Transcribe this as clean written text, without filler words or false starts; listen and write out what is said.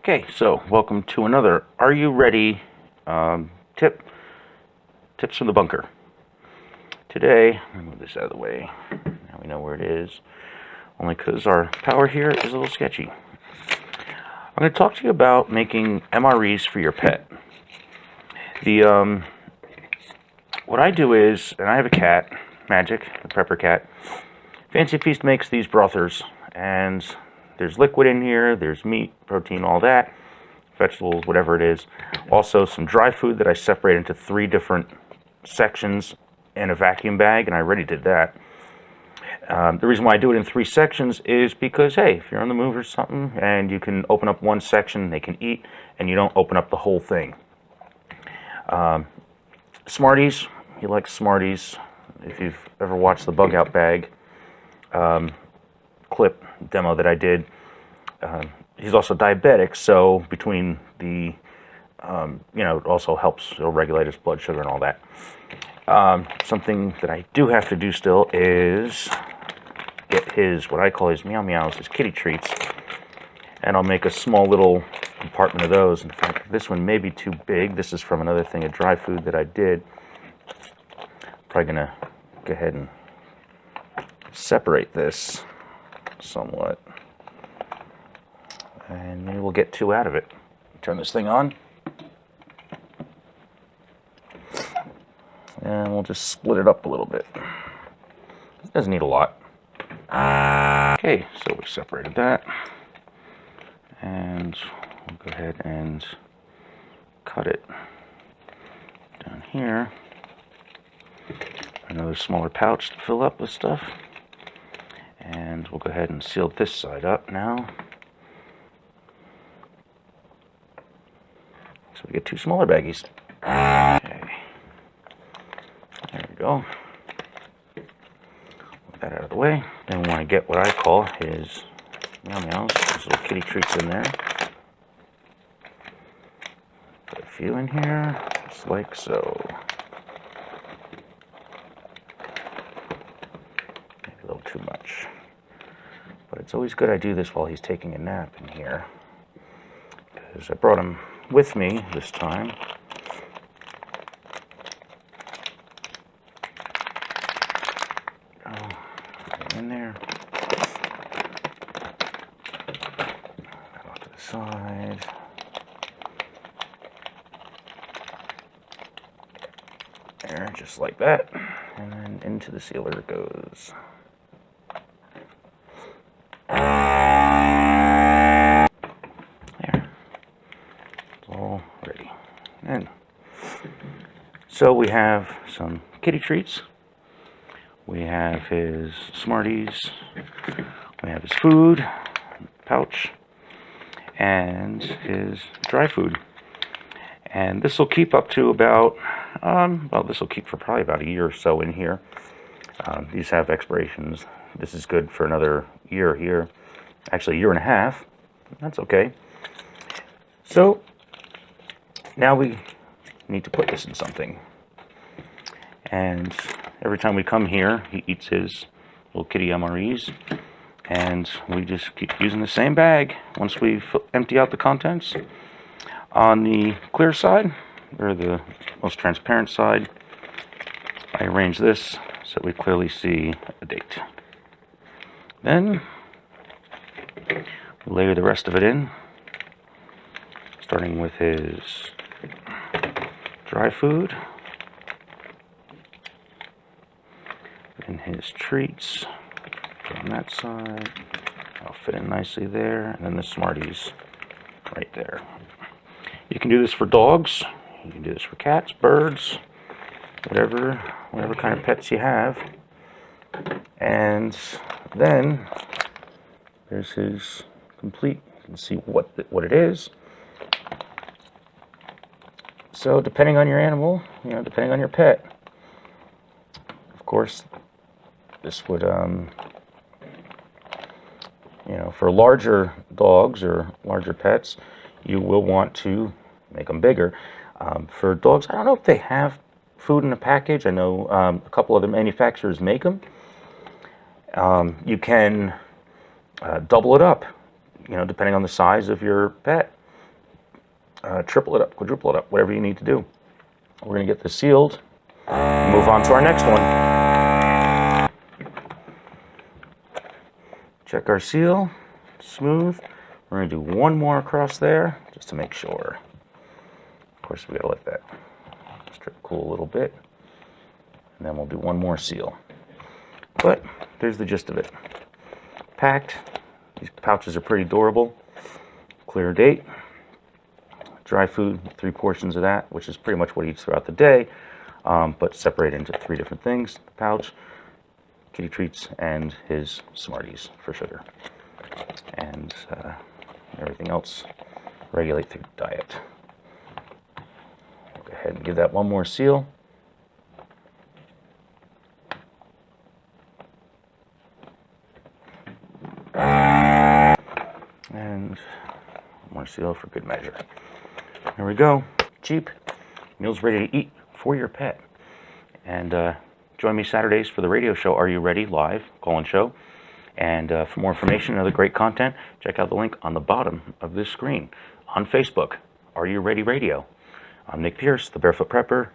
Okay, so welcome to another Are You Ready tips from the bunker. Today, let me move this out of the way. Now we know where it is, only because our power here is a little sketchy. I'm going to talk to you about making MREs for your pet. What I do is, and I have a cat, Magic, the pepper cat. Fancy Feast makes these brothers, and there's liquid in here, there's meat, protein, all that, vegetables, whatever it is. Also some dry food that I separate into 3 different sections in a vacuum bag, and I already did that. The reason why I do it in 3 sections is because, hey, if you're on the move or something, and you can open up one section, they can eat, and you don't open up the whole thing. Smarties, you like Smarties. If you've ever watched the Bug Out Bag clip demo that I did, he's also diabetic, so between the it also helps, it'll regulate his blood sugar and all that. Something that I do have to do still is get his, what I call his meow meows, his kitty treats, and I'll make a small little compartment of those. In fact, this one may be too big. This is from another thing of dry food that I did. Probably gonna go ahead and separate this somewhat, and maybe we'll get 2 out of it. Turn this thing on, and we'll just split it up a little bit. It doesn't need a lot. Okay, so we separated that, and we'll go ahead and cut it down here. Another smaller pouch to fill up with stuff. And we'll go ahead and seal this side up now. So we get 2 smaller baggies. Okay. There we go. Put that out of the way. Then we want to get what I call his meow meows. There's little kitty treats in there. Put a few in here, just like so. Maybe a little too much. But it's always good I do this while he's taking a nap in here, because I brought him with me this time. Oh, right in there. Off to the side. There, just like that. And then into the sealer it goes. So we have some kitty treats, we have his Smarties, we have his food, pouch, and his dry food. And this will keep up to about, this will keep for probably about a year or so in here. These have expirations. This is good for another year here, actually a year and a half. That's okay. So now we need to put this in something. And every time we come here, he eats his little kitty MREs, and we just keep using the same bag once we empty out the contents. On the clear side, or the most transparent side, I arrange this so we clearly see a date. Then we layer the rest of it in, starting with his dry food, and his treats on that side. I'll fit in nicely there, and then the Smarties right there. You can do this for dogs, you can do this for cats, birds, whatever kind of pets you have. And then there's his complete, you can see what it is. So depending on your animal, depending on your pet, of course, this would, for larger dogs or larger pets, you will want to make them bigger. For dogs, I don't know if they have food in a package. I know a couple other manufacturers make them. You can double it up, depending on the size of your pet. triple it up, quadruple it up, whatever you need to do. We're going to get this sealed and move on to our next one. Check our seal, smooth. We're going to do one more across there just to make sure. Of course, we got to let that strip cool a little bit, and then we'll do one more seal. But there's the gist of it. Packed. These pouches are pretty durable. Clear date. Dry food, 3 portions of that, which is pretty much what he eats throughout the day, but separated into 3 different things. The pouch, kitty treats, and his Smarties for sugar. And everything else regulate through diet. Go ahead and give that one more seal. And one more seal for good measure. There we go. Cheap. Meals ready to eat for your pet. And join me Saturdays for the radio show, Are You Ready? Live call-in show. And for more information and other great content, check out the link on the bottom of this screen. On Facebook, Are You Ready Radio. I'm Nick Pierce, the Barefoot Prepper,